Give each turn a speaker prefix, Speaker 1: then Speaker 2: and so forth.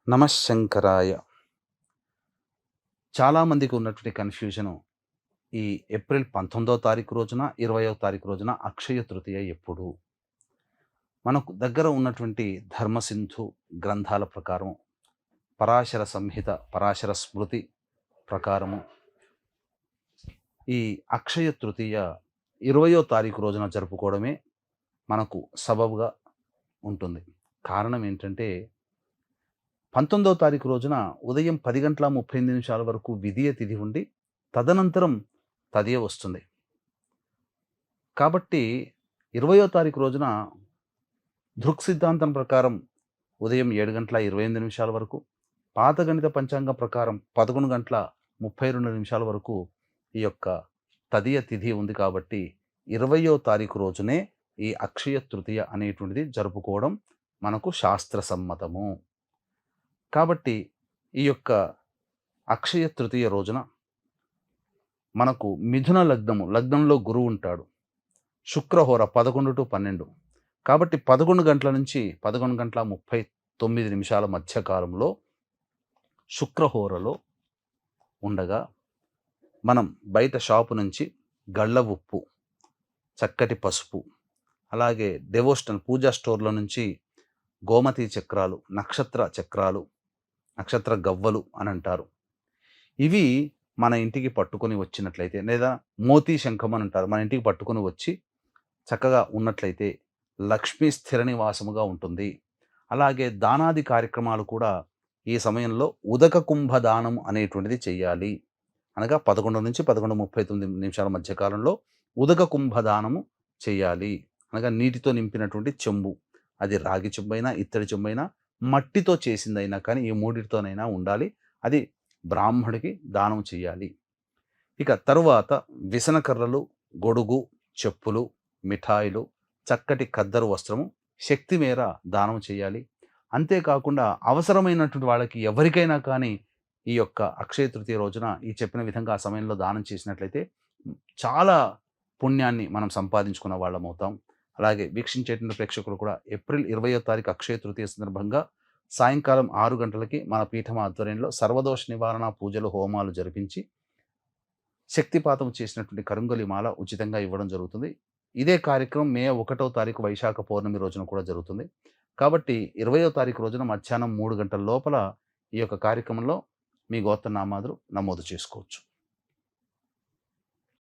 Speaker 1: నమశంకరాయ. చాలామందికి ఉన్నటువంటి కన్‌ఫ్యూజను ఈ ఏప్రిల్ 19వ తారీఖు రోజున, 20వ తారీఖు రోజున అక్షయ తృతీయ ఎప్పుడు? మనకు దగ్గర ఉన్నటువంటి ధర్మసింధు గ్రంథాల ప్రకారం, పరాశర సంహిత, పరాశర స్మృతి ప్రకారము ఈ అక్షయ తృతీయ 20వ తారీఖు రోజున జరుపుకోవడమే మనకు సబబుగా ఉంటుంది. కారణం ఏంటంటే 19వ తారీఖు రోజున ఉదయం 10:38 వరకు విదియ తిథి ఉండి, తదనంతరం తదియ వస్తుంది. కాబట్టి 20వ తారీఖు రోజున దృక్ సిద్ధాంతం ప్రకారం ఉదయం 7:28 వరకు, పాత గణిత పంచాంగం ప్రకారం 11:32 వరకు ఈ యొక్క తదియ తిథి ఉంది. కాబట్టి 20వ తారీఖు రోజునే ఈ అక్షయ తృతీయ అనేటువంటిది జరుపుకోవడం మనకు శాస్త్ర సమ్మతము. కాబట్టి ఈ యొక్క అక్షయ తృతీయ రోజున మనకు మిథున లగ్నంలో గురువు ఉంటాడు. శుక్రహోర 11-12. కాబట్టి 11 గంటల నుంచి 11:39 మధ్య కాలంలో శుక్రహోరలో ఉండగా, మనం బయట షాపు నుంచి గళ్ళ ఉప్పు, చక్కటి పసుపు, అలాగే డెవోషనల్ పూజా స్టోర్ల నుంచి గోమతి చక్రాలు, నక్షత్ర చక్రాలు, నక్షత్ర గవ్వలు అని అంటారు. ఇవి మన ఇంటికి పట్టుకొని వచ్చినట్లయితే, లేదా మోతీ శంఖం అని అంటారు, మన ఇంటికి పట్టుకొని వచ్చి చక్కగా ఉన్నట్లయితే లక్ష్మీ స్థిర నివాసముగా ఉంటుంది. అలాగే దానాది కార్యక్రమాలు కూడా ఈ సమయంలో ఉదక కుంభ దానం అనేటువంటిది చెయ్యాలి. అనగా 11 నుంచి 11:39 మధ్య కాలంలో ఉదక కుంభ దానము చెయ్యాలి. అనగా నీటితో నింపినటువంటి చెంబు, అది రాగి చెంబైనా, ఇత్తడి చెంబైనా, మట్టితో చేసిందైనా కానీ ఈ మూడిటితోనైనా ఉండాలి. అది బ్రాహ్మడికి దానం చెయ్యాలి. ఇక తరువాత విసనకర్రలు, గొడుగు, చెప్పులు, మిఠాయిలు, చక్కటి ఖద్దరు వస్త్రము శక్తి మేర దానం చేయాలి. అంతేకాకుండా అవసరమైనటువంటి వాళ్ళకి ఎవరికైనా కానీ ఈ యొక్క అక్షయ తృతీయ రోజున ఈ చెప్పిన విధంగా ఆ సమయంలో దానం చేసినట్లయితే చాలా పుణ్యాన్ని మనం సంపాదించుకున్న వాళ్ళం అవుతాం. అలాగే వీక్షించేటువంటి ప్రేక్షకులు కూడా ఏప్రిల్ 20వ తారీఖు అక్షయ తృతీయ సందర్భంగా సాయంకాలం 6 గంటలకి మన పీఠం ఆధ్వర్యంలో సర్వదోష నివారణ పూజలు, హోమాలు జరిపించి శక్తిపాతం చేసినటువంటి కరుంగలి మాల ఉచితంగా ఇవ్వడం జరుగుతుంది. ఇదే కార్యక్రమం మే 1వ తారీఖు వైశాఖ పౌర్ణమి రోజున కూడా జరుగుతుంది. కాబట్టి 20వ తారీఖు రోజున మధ్యాహ్నం 3 గంటల లోపల ఈ యొక్క కార్యక్రమంలో మీ గోత్రనామాదులు నమోదు చేసుకోవచ్చు.